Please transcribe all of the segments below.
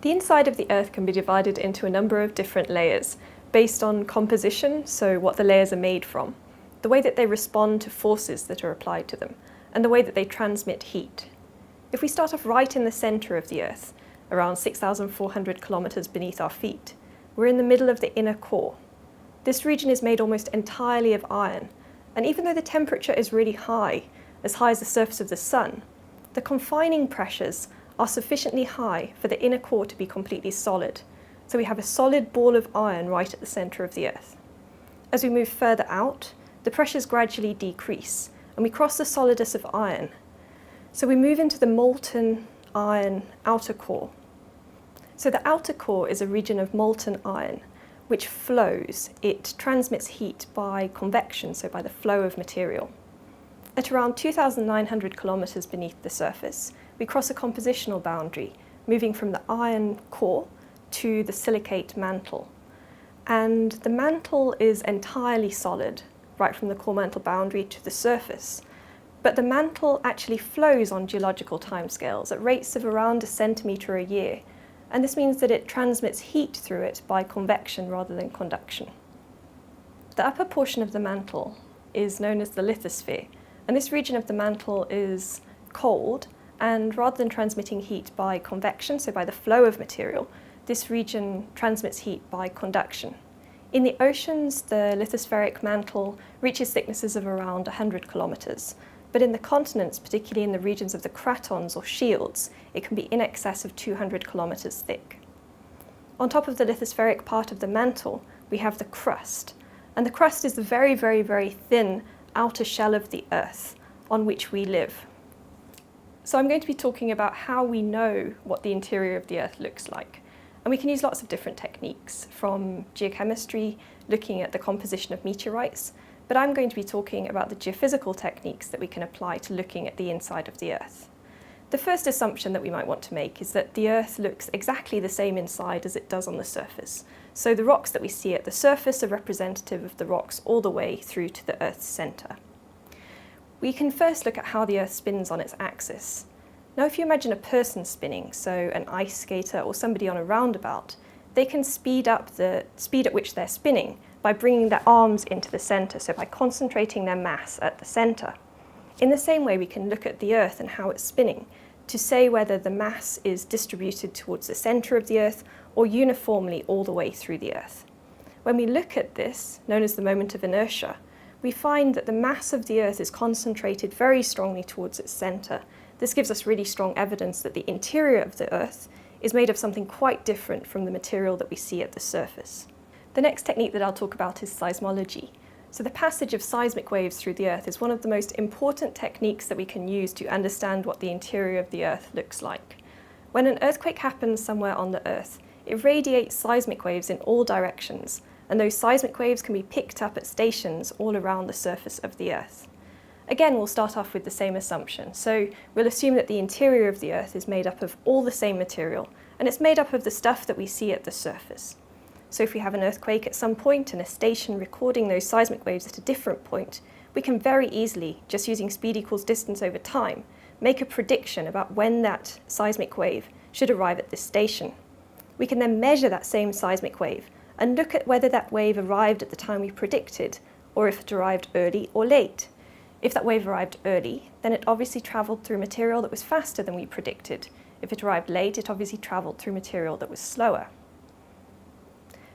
The inside of the Earth can be divided into a number of different layers based on composition, so what the layers are made from, the way that they respond to forces that are applied to them, and the way that they transmit heat. If we start off right in the centre of the Earth, around 6,400 kilometres beneath our feet, we're in the middle of the inner core. This region is made almost entirely of iron, and even though the temperature is really high as the surface of the Sun, the confining pressures are sufficiently high for the inner core to be completely solid. So we have a solid ball of iron right at the centre of the Earth. As we move further out, the pressures gradually decrease, and we cross the solidus of iron. So we move into the molten iron outer core. So the outer core is a region of molten iron which flows. It transmits heat by convection, so by the flow of material. At around 2,900 kilometres beneath the surface, we cross a compositional boundary, moving from the iron core to the silicate mantle. And the mantle is entirely solid, right from the core mantle boundary to the surface. But the mantle actually flows on geological timescales at rates of around 1 centimetre a year, and this means that it transmits heat through it by convection rather than conduction. The upper portion of the mantle is known as the lithosphere, and this region of the mantle is cold, and rather than transmitting heat by convection, so by the flow of material, this region transmits heat by conduction. In the oceans, the lithospheric mantle reaches thicknesses of around 100 kilometres, but in the continents, particularly in the regions of the cratons or shields, it can be in excess of 200 kilometres thick. On top of the lithospheric part of the mantle, we have the crust, and the crust is the very, very, very thin outer shell of the Earth on which we live. So I'm going to be talking about how we know what the interior of the Earth looks like. And we can use lots of different techniques, from geochemistry, looking at the composition of meteorites, but I'm going to be talking about the geophysical techniques that we can apply to looking at the inside of the Earth. The first assumption that we might want to make is that the Earth looks exactly the same inside as it does on the surface. So the rocks that we see at the surface are representative of the rocks all the way through to the Earth's centre. We can first look at how the Earth spins on its axis. Now, if you imagine a person spinning, so an ice skater or somebody on a roundabout, they can speed up the speed at which they're spinning by bringing their arms into the centre, so by concentrating their mass at the centre. In the same way, we can look at the Earth and how it's spinning to say whether the mass is distributed towards the centre of the Earth or uniformly all the way through the Earth. When we look at this, known as the moment of inertia, we find that the mass of the Earth is concentrated very strongly towards its centre. This gives us really strong evidence that the interior of the Earth is made of something quite different from the material that we see at the surface. The next technique that I'll talk about is seismology. So the passage of seismic waves through the Earth is one of the most important techniques that we can use to understand what the interior of the Earth looks like. When an earthquake happens somewhere on the Earth, it radiates seismic waves in all directions, and those seismic waves can be picked up at stations all around the surface of the Earth. Again, we'll start off with the same assumption. So we'll assume that the interior of the Earth is made up of all the same material, and it's made up of the stuff that we see at the surface. So if we have an earthquake at some point and a station recording those seismic waves at a different point, we can very easily, just using speed equals distance over time, make a prediction about when that seismic wave should arrive at this station. We can then measure that same seismic wave and look at whether that wave arrived at the time we predicted, or if it arrived early or late. If that wave arrived early, then it obviously travelled through material that was faster than we predicted. If it arrived late, it obviously travelled through material that was slower.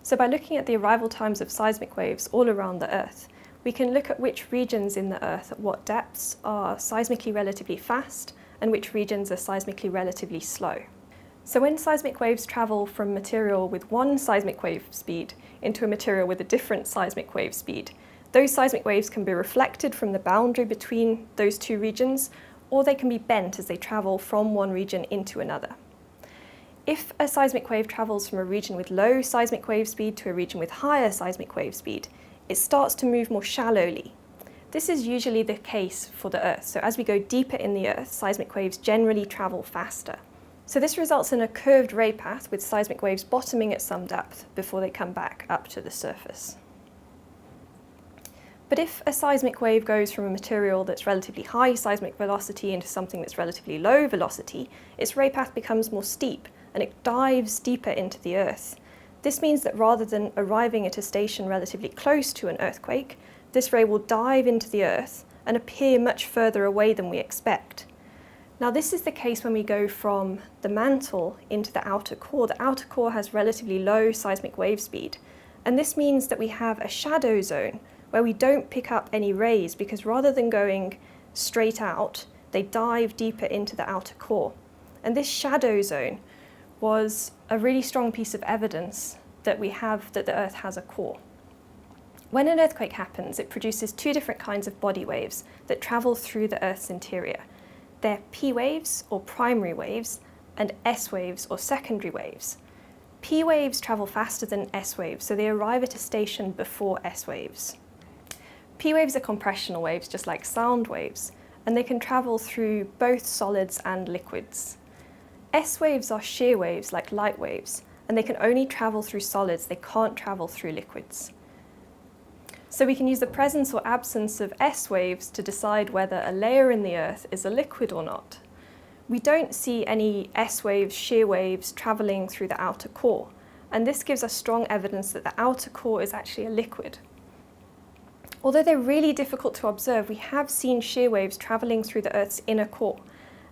So by looking at the arrival times of seismic waves all around the Earth, we can look at which regions in the Earth at what depths are seismically relatively fast and which regions are seismically relatively slow. So when seismic waves travel from material with one seismic wave speed into a material with a different seismic wave speed, those seismic waves can be reflected from the boundary between those two regions, or they can be bent as they travel from one region into another. If a seismic wave travels from a region with low seismic wave speed to a region with higher seismic wave speed, it starts to move more shallowly. This is usually the case for the Earth. So as we go deeper in the Earth, seismic waves generally travel faster. So this results in a curved ray path with seismic waves bottoming at some depth before they come back up to the surface. But if a seismic wave goes from a material that's relatively high seismic velocity into something that's relatively low velocity, its ray path becomes more steep and it dives deeper into the Earth. This means that rather than arriving at a station relatively close to an earthquake, this ray will dive into the Earth and appear much further away than we expect. Now, this is the case when we go from the mantle into the outer core. The outer core has relatively low seismic wave speed, and this means that we have a shadow zone where we don't pick up any rays, because rather than going straight out, they dive deeper into the outer core. And this shadow zone was a really strong piece of evidence that we have that the Earth has a core. When an earthquake happens, it produces two different kinds of body waves that travel through the Earth's interior. They're P waves, or primary waves, and S waves, or secondary waves. P waves travel faster than S waves, so they arrive at a station before S waves. P waves are compressional waves, just like sound waves, and they can travel through both solids and liquids. S waves are shear waves, like light waves, and they can only travel through solids, they can't travel through liquids. So we can use the presence or absence of S waves to decide whether a layer in the Earth is a liquid or not. We don't see any S waves, shear waves, travelling through the outer core, and this gives us strong evidence that the outer core is actually a liquid. Although they're really difficult to observe, we have seen shear waves travelling through the Earth's inner core,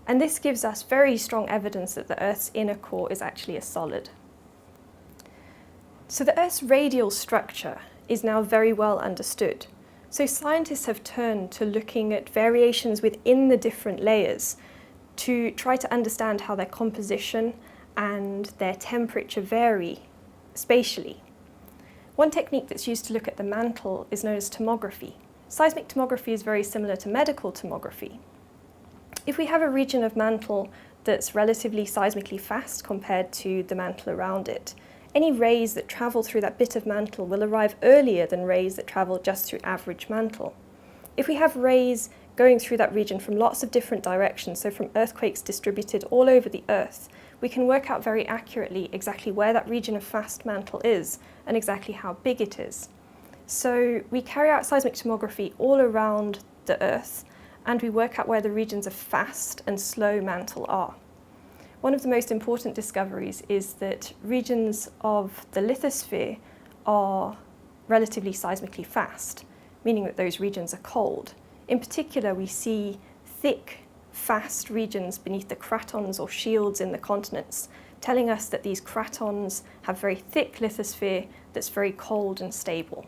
and this gives us very strong evidence that the Earth's inner core is actually a solid. So the Earth's radial structure is now very well understood. So scientists have turned to looking at variations within the different layers to try to understand how their composition and their temperature vary spatially. One technique that's used to look at the mantle is known as tomography. Seismic tomography is very similar to medical tomography. If we have a region of mantle that's relatively seismically fast compared to the mantle around it, any rays that travel through that bit of mantle will arrive earlier than rays that travel just through average mantle. If we have rays going through that region from lots of different directions, so from earthquakes distributed all over the Earth, we can work out very accurately exactly where that region of fast mantle is and exactly how big it is. So we carry out seismic tomography all around the Earth, and we work out where the regions of fast and slow mantle are. One of the most important discoveries is that regions of the lithosphere are relatively seismically fast, meaning that those regions are cold. In particular, we see thick, fast regions beneath the cratons or shields in the continents, telling us that these cratons have very thick lithosphere that's very cold and stable.